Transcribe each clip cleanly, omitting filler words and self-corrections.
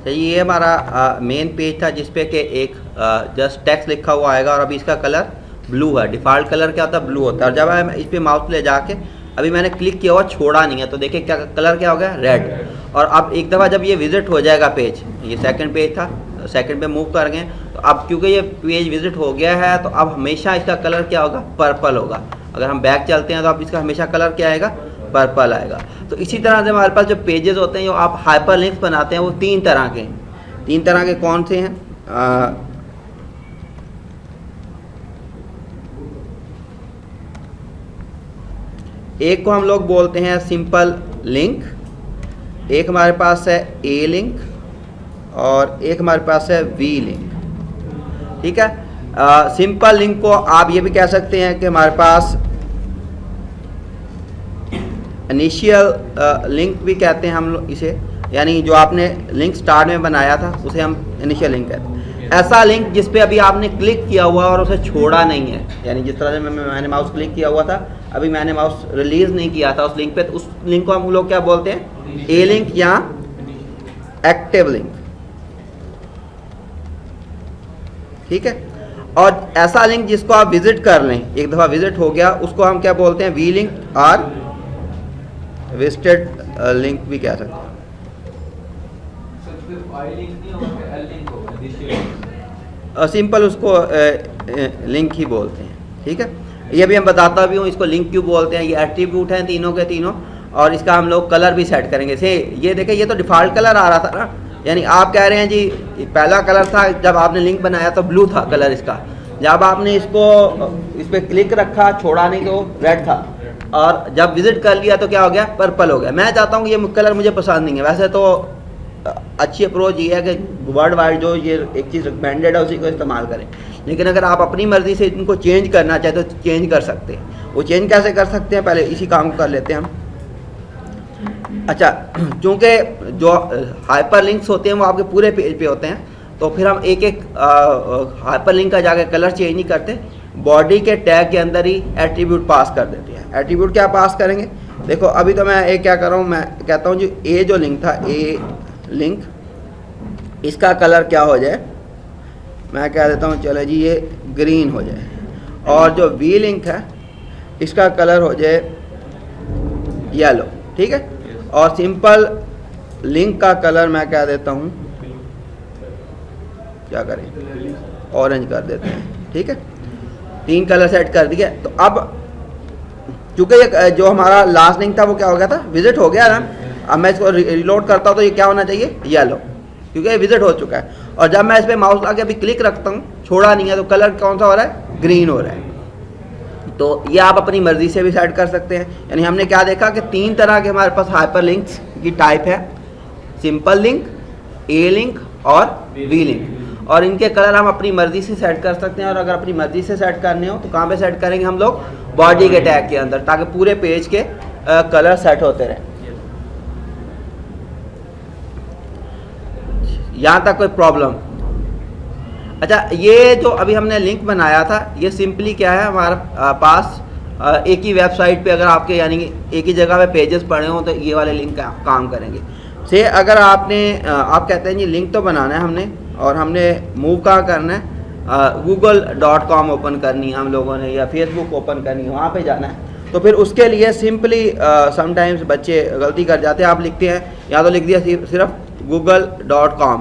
तो ये हमारा मेन पेज था जिसपे कि एक जस्ट टेक्स्ट लिखा हुआ आएगा और अभी इसका कलर ब्लू है। डिफ़ॉल्ट कलर क्या होता है? ब्लू होता है। और जब मैं इस पर माउस ले जाके अभी मैंने क्लिक किया हुआ, छोड़ा नहीं है, तो देखिए क्या कलर क्या हो गया? रेड। और अब एक दफ़ा जब ये विज़िट हो जाएगा पेज, ये सेकंड पेज था, सेकंड पे मूव कर गए, तो अब क्योंकि ये पेज विज़िट हो गया है तो अब हमेशा इसका कलर क्या होगा? पर्पल होगा। अगर हम बैक चलते हैं तो अब इसका हमेशा कलर क्या आएगा? पर्पल आएगा। तो इसी तरह से हमारे पास जो पेजेस होते हैं, जो आप हाइपर लिंक्स बनाते हैं, वो तीन तरह के कौन से हैं? एक को हम लोग बोलते हैं सिंपल लिंक, एक हमारे पास है ए लिंक और एक हमारे पास है वी लिंक। ठीक है। सिंपल लिंक को आप ये भी कह सकते हैं कि हमारे पास इनिशियल लिंक भी कहते हैं हम लोग इसे, यानी जो आपने लिंक स्टार्ट में बनाया था उसे हम इनिशियल लिंक कहते हैं। ऐसा लिंक जिस पे अभी आपने क्लिक किया हुआ और उसे छोड़ा नहीं है, यानी जिस तरह से मैंने माउस क्लिक किया हुआ था, अभी मैंने माउस रिलीज़ नहीं किया था उस लिंक पे, तो उस लिंक को हम लोग क्या बोलते हैं? ए लिंक या एक्टिव लिंक। ठीक है। और ऐसा लिंक जिसको आप विजिट कर लें, एक दफ़ा विजिट हो गया, उसको हम क्या बोलते हैं? वी लिंक और विजिटेड लिंक भी कह सकते हैं। सिंपल उसको लिंक ही बोलते हैं। ठीक है। ये भी हम बताता भी हूँ इसको लिंक क्यों बोलते हैं। ये एट्रीब्यूट हैं तीनों के तीनों, और इसका हम लोग कलर भी सेट करेंगे। से ये देखें, ये तो डिफ़ॉल्ट कलर आ रहा था ना, यानी आप कह रहे हैं जी पहला कलर था जब आपने लिंक बनाया तो ब्लू था कलर इसका, जब आपने इसको इस पर क्लिक रखा, छोड़ा नहीं तो रेड था, और जब विजिट कर लिया तो क्या हो गया? पर्पल हो गया। मैं चाहता हूँ कि ये कलर मुझे पसंद नहीं है। वैसे तो अच्छी अप्रोच ये है कि वर्ल्ड वाइड जो ये एक चीज़ रिकमेंडेड है उसी को इस्तेमाल करें, लेकिन अगर आप अपनी मर्ज़ी से इनको चेंज करना चाहें तो चेंज कर सकते हैं। वो चेंज कैसे कर सकते हैं? पहले इसी काम को कर लेते हैं हम। अच्छा, चूँकि जो हाइपर लिंक्स होते हैं वो आपके पूरे पेज पे होते हैं, तो फिर हम एक एक हाइपर लिंक का जाकर कलर चेंज नहीं करते, बॉडी के टैग के अंदर ही एट्रीब्यूट पास कर देते हैं। एट्रीब्यूट क्या पास करेंगे? देखो अभी तो मैं एक क्या कर रहा हूँ, मैं कहता हूँ जी ए जो लिंक था, ए लिंक, इसका कलर क्या हो जाए? मैं कह देता हूँ चले जी ये ग्रीन हो जाए। और जो वी लिंक है इसका कलर हो जाए येलो। ठीक है। और सिंपल लिंक का कलर मैं कह देता हूँ, क्या करें, ऑरेंज कर देते हैं। ठीक है। तीन कलर सेट कर दिए। तो अब चूँकि ये जो हमारा लास्ट लिंक था वो क्या हो गया था? विजिट हो गया ना। अब मैं इसको रिलोड करता हूँ तो ये क्या होना चाहिए? येलो, क्योंकि ये विजिट हो चुका है। और जब मैं इस पर माउस लगा के अभी क्लिक रखता हूँ, छोड़ा नहीं है, तो कलर कौन सा हो रहा है? ग्रीन हो रहा है। तो ये आप अपनी मर्ज़ी से भी सेट कर सकते हैं। यानी हमने क्या देखा कि तीन तरह के हमारे पास हाइपर लिंक्स की टाइप है, सिंपल लिंक, ए लिंक और वी लिंक, और इनके कलर हम अपनी मर्ज़ी से सेट कर सकते हैं। और अगर अपनी मर्ज़ी से सेट करने हो तो कहाँ पे सेट करेंगे हम लोग? बॉडी के टैग के अंदर, ताकि पूरे पेज के कलर सेट होते रहें। यहाँ तक कोई प्रॉब्लम? अच्छा, ये जो अभी हमने लिंक बनाया था, ये सिंपली क्या है, हमारे पास एक ही वेबसाइट पे अगर आपके यानी कि एक ही जगह पे पेजेस पड़े हों तो ये वाले लिंक काम करेंगे। से अगर आपने आप कहते हैं जी लिंक तो बनाना है हमने, और हमने मूव कहाँ करना है? google.com ओपन करनी है हम लोगों ने, या फेसबुक ओपन करनी है, वहाँ पे जाना है। तो फिर उसके लिए सिंपली समटाइम्स बच्चे गलती कर जाते हैं, आप लिखते हैं या तो लिख दिया सिर्फ google.com,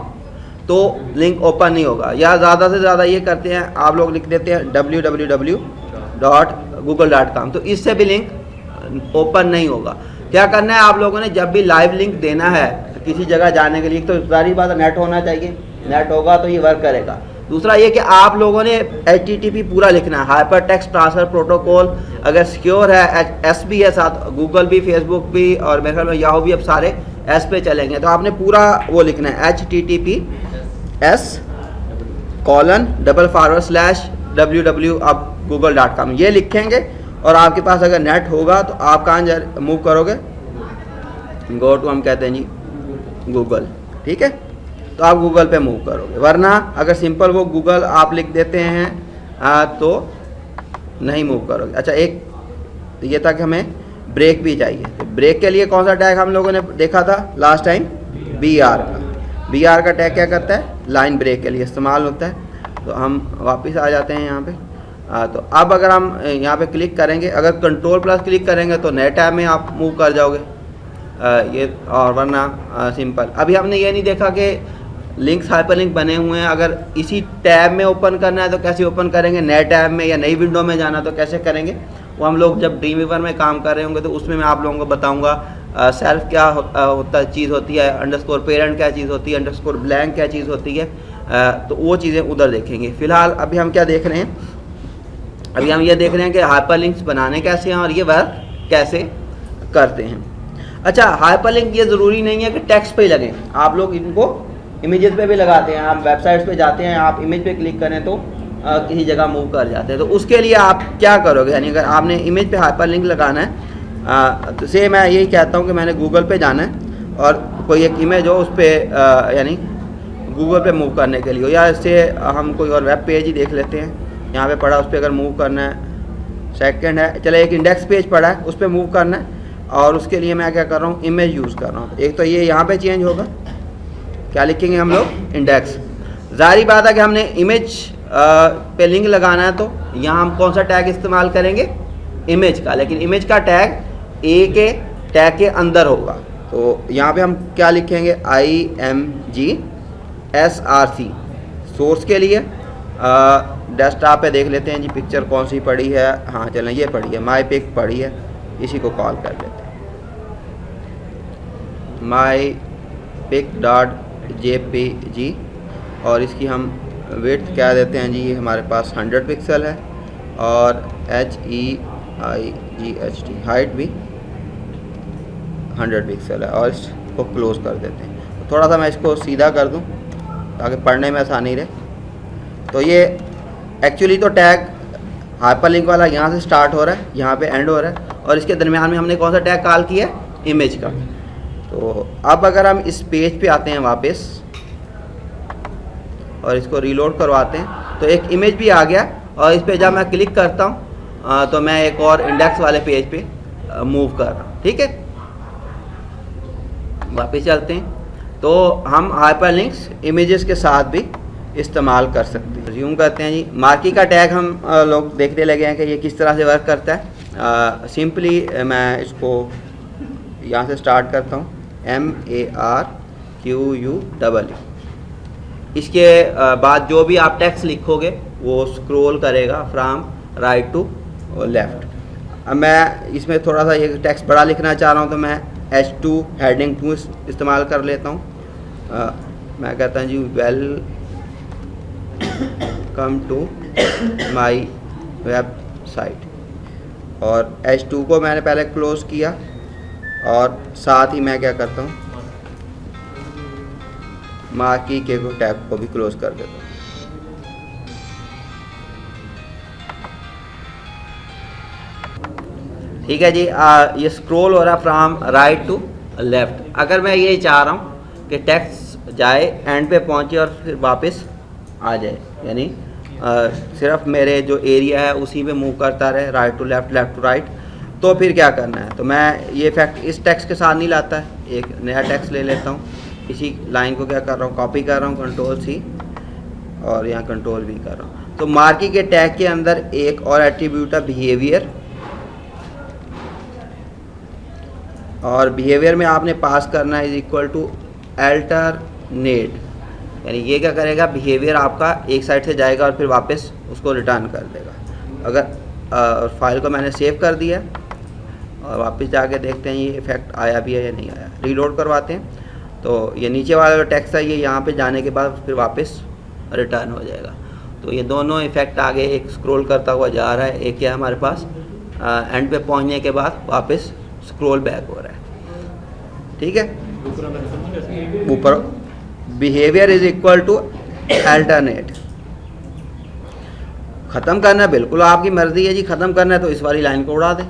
तो लिंक ओपन नहीं होगा। या ज़्यादा से ज़्यादा ये करते हैं आप लोग, लिख देते हैं www.google.com, तो इससे भी लिंक ओपन नहीं होगा। क्या करना है आप लोगों ने? जब भी लाइव लिंक देना है किसी जगह जाने के लिए, तो सारी बात नेट होना चाहिए, नेट होगा तो ये वर्क करेगा। दूसरा ये कि आप लोगों ने HTTP पूरा लिखना है, हाइपर टेक्स्ट ट्रांसफर प्रोटोकॉल। अगर सिक्योर है, एस भी है साथ, गूगल भी, फेसबुक भी, और मेरे ख्याल में याहू भी अब सारे एस पे चलेंगे, तो आपने पूरा वो लिखना है https://www.google.com, ये लिखेंगे। और आपके पास अगर नेट होगा तो आप कहाँ मूव करोगे? गो टू, हम कहते हैं जी गूगल। ठीक है। तो आप गूगल पे मूव करोगे, वरना अगर सिंपल वो गूगल आप लिख देते हैं तो नहीं मूव करोगे। अच्छा, एक ये था कि हमें ब्रेक भी चाहिए, तो ब्रेक के लिए कौन सा टैग हम लोगों ने देखा था लास्ट टाइम? BR का। BR का टैग क्या करता है, लाइन ब्रेक के लिए इस्तेमाल होता है। तो हम वापस आ जाते हैं यहाँ पे। तो अब अगर हम यहाँ पे क्लिक करेंगे, अगर कंट्रोल प्लस क्लिक करेंगे तो नए टैब में आप मूव कर जाओगे, ये, और वरना सिंपल। अभी हमने ये नहीं देखा कि लिंक्स हाइपरलिंक बने हुए हैं, अगर इसी टैब में ओपन करना है तो कैसे ओपन करेंगे, नए टैब में या नई विंडो में जाना तो कैसे करेंगे, वो हम लोग जब ड्रीमवीवर में काम कर रहे होंगे तो उसमें मैं आप लोगों को बताऊंगा। सेल्फ क्या होता चीज़ होती है, अंडरस्कोर पेरेंट क्या चीज़ होती है, अंडरस्कोर ब्लैंक क्या चीज़ होती है, तो वो चीज़ें उधर देखेंगे। फ़िलहाल अभी हम क्या देख रहे हैं, अभी हम ये देख रहे हैं कि हाइपरलिंक्स बनाने कैसे हैं और ये वर्क कैसे करते हैं। अच्छा, हाइपरलिंक ये ज़रूरी नहीं है कि टेक्स्ट पे ही लगें, आप लोग इनको इमेजेस पे भी लगाते हैं। आप वेबसाइट्स पे जाते हैं, आप इमेज पे क्लिक करें तो किसी जगह मूव कर जाते हैं। तो उसके लिए आप क्या करोगे, यानी अगर आपने इमेज पे हाइपरलिंक लगाना है, तो से मैं यही कहता हूँ कि मैंने गूगल पे जाना है और कोई एक इमेज हो उस पर, यानी गूगल पे मूव करने के लिए हो, या इससे हम कोई और वेब पेज ही देख लेते हैं, यहाँ पे पड़ा उस पर अगर मूव करना है, सेकंड है, चले एक इंडेक्स पेज पड़ा है उस पर मूव करना है, और उसके लिए मैं क्या कर रहा हूँ, इमेज यूज़ कर रहा हूँ। एक तो ये यहाँ पे चेंज होगा, क्या लिखेंगे हम लोग, इंडेक्स। ज़ाहिर बात है कि हमने इमेज पे लिंक लगाना है तो यहाँ हम कौन सा टैग इस्तेमाल करेंगे, इमेज का, लेकिन इमेज का टैग ए के टैग के अंदर होगा। तो यहाँ पे हम क्या लिखेंगे, IMGSRC सोर्स के लिए। डेस्कटॉप पे देख लेते हैं जी पिक्चर कौन सी पड़ी है, हाँ चलें ये पड़ी है, माई पिक पड़ी है, इसी को कॉल कर लेते हैं, mypic.jpg, और इसकी हम विड्थ क्या देते हैं जी, ये हमारे पास 100 पिक्सल है, और HEIGHT हाइट भी 100 पिक्सल है, और इसको क्लोज कर देते हैं। तो थोड़ा सा मैं इसको सीधा कर दूं ताकि पढ़ने में आसानी रहे। तो ये एक्चुअली तो टैग हाइपरलिंक वाला यहाँ से स्टार्ट हो रहा है, यहाँ पे एंड हो रहा है, और इसके दरमियान में हमने कौन सा टैग कॉल किया है, इमेज का। तो अब अगर हम इस पेज पे आते हैं वापस और इसको रीलोड करवाते हैं तो एक इमेज भी आ गया, और इस पे जब मैं क्लिक करता हूँ तो मैं एक और इंडेक्स वाले पेज पे मूव कर रहा हूँ। ठीक है, वापस चलते हैं। तो हम हाइपरलिंक्स इमेजेस के साथ भी इस्तेमाल कर सकते हैं। रिज्यूम करते हैं जी, मार्की का टैग हम लोग देखने लगे हैं कि ये किस तरह से वर्क करता है। सिंपली मैं इसको यहाँ से स्टार्ट करता हूँ, MARQUE। इसके बाद जो भी आप टेक्स्ट लिखोगे वो स्क्रॉल करेगा फ्रॉम राइट टू लेफ़्ट। अब मैं इसमें थोड़ा सा ये टेक्स्ट बड़ा लिखना चाह रहा हूँ तो मैं H2 हेडिंग 2 इस्तेमाल कर लेता हूँ। मैं कहता हूँ जी वेलकम टू माई वेबसाइट, और H2 को मैंने पहले क्लोज़ किया, और साथ ही मैं क्या करता हूँ, मार्की के टैब को भी क्लोज कर देता हूँ। ठीक है जी, ये स्क्रॉल हो रहा फ्रॉम राइट टू लेफ़्ट। अगर मैं ये चाह रहा हूँ कि टेक्स्ट जाए एंड पे पहुँचे और फिर वापस आ जाए, यानी सिर्फ मेरे जो एरिया है उसी पे मूव करता रहे, right to left, left to right, तो फिर क्या करना है। तो मैं ये इफेक्ट इस टेक्स्ट के साथ नहीं लाता है, एक नया टेक्स्ट ले लेता हूँ, इसी लाइन को क्या कर रहा हूँ, कॉपी कर रहा हूँ, Ctrl+C, और यहाँ Ctrl+V कर रहा हूँ। तो मार्की के टैग के अंदर एक और एट्रीब्यूट है बिहेवियर, और बिहेवियर में आपने पास करना है इक्वल टू अल्टरनेट, यानी ये क्या करेगा, बिहेवियर आपका एक साइड से जाएगा और फिर वापस उसको रिटर्न कर देगा। अगर फाइल को मैंने सेव कर दिया और वापस जाके देखते हैं ये इफेक्ट आया भी है या नहीं आया, रीलोड करवाते हैं, तो ये नीचे वाला जो टेक्स्ट है ये यहाँ पे जाने के बाद फिर वापस रिटर्न हो जाएगा। तो ये दोनों इफेक्ट आगे, एक स्क्रॉल करता हुआ जा रहा है, एक है हमारे पास एंड पे पहुँचने के बाद वापस स्क्रॉल बैक हो रहा है। ठीक है, ऊपर behaviour is equal to alternate. ख़त्म करना है बिल्कुल आपकी मर्ज़ी है जी, ख़त्म करना है तो इस वाली लाइन को उड़ा दें।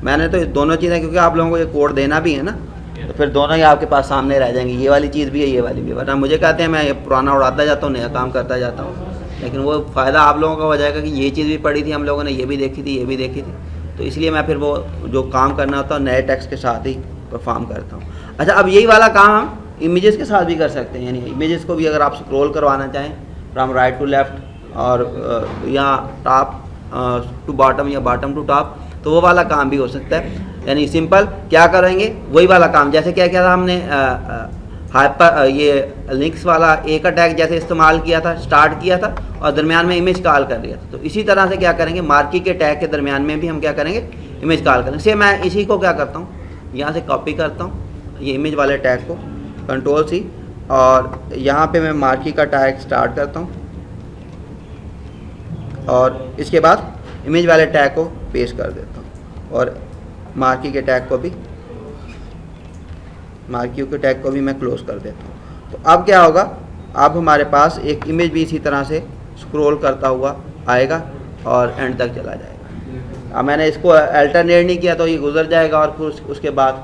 मैंने तो दोनों चीज़ें, क्योंकि आप लोगों को ये कोड देना भी है ना, तो फिर दोनों ही आपके पास सामने रह जाएंगी, ये वाली चीज़ भी है, ये वाली भी है। वरना मुझे कहते हैं मैं ये पुराना उड़ाता जाता हूँ, नया काम करता जाता हूँ, लेकिन वो फ़ायदा आप लोगों का हो जाएगा कि ये चीज़ भी पढ़ी थी हम लोगों ने, ये भी देखी थी, ये भी देखी थी, तो इसलिए मैं फिर वो जो काम करना होता है नए टेक्स्ट के साथ ही परफॉर्म करता हूँ। अच्छा, अब यही वाला काम हम इमेजेस के साथ भी कर सकते हैं, यानी इमेजेस को भी अगर आप स्क्रॉल करवाना चाहें फ्रॉम राइट टू लेफ़्ट और या टॉप टू बॉटम या बॉटम टू टॉप, तो वो वाला काम भी हो सकता है। यानी सिंपल क्या करेंगे, वही वाला काम जैसे क्या किया था हमने हाइपर ये लिंक्स वाला एक अटैक जैसे इस्तेमाल किया था, स्टार्ट किया था और दरमियान में इमेज कॉल कर दिया था। तो इसी तरह से क्या करेंगे, मार्की के टैग के दरमियान में भी हम क्या करेंगे, इमेज कॉल करेंगे। से मैं इसी को क्या करता हूँ, यहाँ से कॉपी करता हूँ ये इमेज वाले टैग को, Ctrl+C, और यहाँ पे मैं मार्की का टैग स्टार्ट करता हूँ और इसके बाद इमेज वाले टैग को पेस्ट कर देता हूँ और मार्की के टैग को भी मैं क्लोज कर देता हूँ। तो अब क्या होगा, अब हमारे पास एक इमेज भी इसी तरह से स्क्रॉल करता हुआ आएगा और एंड तक चला जाएगा। अब मैंने इसको अल्टरनेट नहीं किया तो ये गुजर जाएगा और फिर उसके बाद,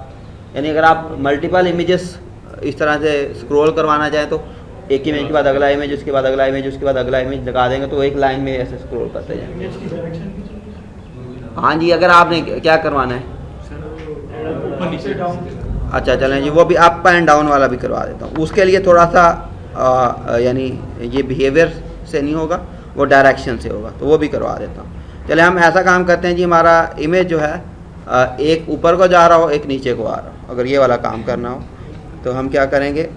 यानी अगर आप मल्टीपल इमेजेस इस तरह से स्क्रॉल करवाना चाहें तो एक इमेज के बाद अगला इमेज, उसके बाद अगला इमेज, उसके बाद अगला इमेज लगा देंगे तो एक लाइन में ऐसे स्क्रॉल करते जाएंगे। हाँ जी, अगर आपने क्या करवाना है, अच्छा चलें जी, वो भी अप एंड डाउन वाला भी करवा देता हूँ। उसके लिए थोड़ा सा यानी ये बिहेवियर से नहीं होगा, वो डायरेक्शन से होगा, तो वो भी करवा देता हूँ। चले हम ऐसा काम करते हैं जी, हमारा इमेज जो है एक ऊपर को जा रहा हो, एक नीचे को आ रहा हो। अगर ये वाला काम करना हो तो हम क्या करेंगे,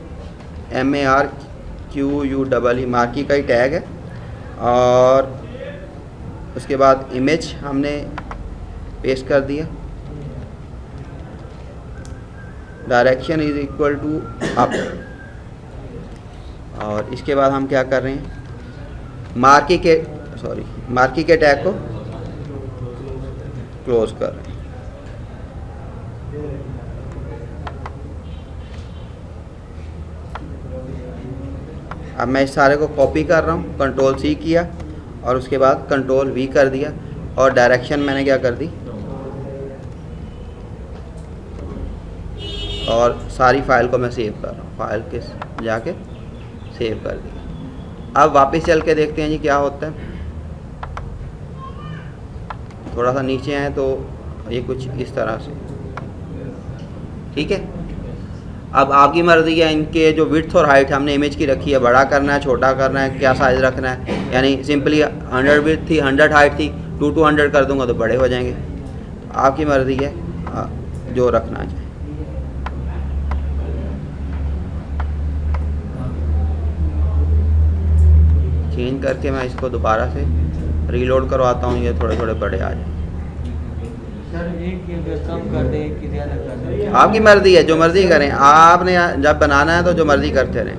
MARQUE मार्की का ही टैग है और उसके बाद इमेज हमने पेस्ट कर दिया, direction is equal to up, और इसके बाद हम क्या कर रहे हैं, मार्की के टैग को क्लोज कर रहे हैं। अब मैं इस सारे को कॉपी कर रहा हूँ, Ctrl+C किया और उसके बाद Ctrl+V कर दिया और डायरेक्शन मैंने क्या कर दी और सारी फाइल को मैं सेव कर रहा हूँ, फाइल के जाके सेव कर दिया। अब वापस चल के देखते हैं जी क्या होता है। थोड़ा सा नीचे आए तो ये कुछ इस तरह से, ठीक है। अब आपकी मर्ज़ी है, इनके जो विड्थ और हाइट हमने इमेज की रखी है, बड़ा करना है, छोटा करना है, क्या साइज़ रखना है। यानी सिंपली 100 विड्थ थी, 100 हाइट थी, 2 to 100 कर दूंगा तो बड़े हो जाएंगे। आपकी मर्ज़ी है जो रखना चाहिए। चेंज करके मैं इसको दोबारा से रीलोड करवाता हूँ, ये थोड़े थोड़े बड़े आ जाए। कम कर दें कि ज़्यादा कर दें, आपकी मर्ज़ी है, जो मर्ज़ी करें। आपने जब बनाना है तो जो मर्ज़ी करते रहें।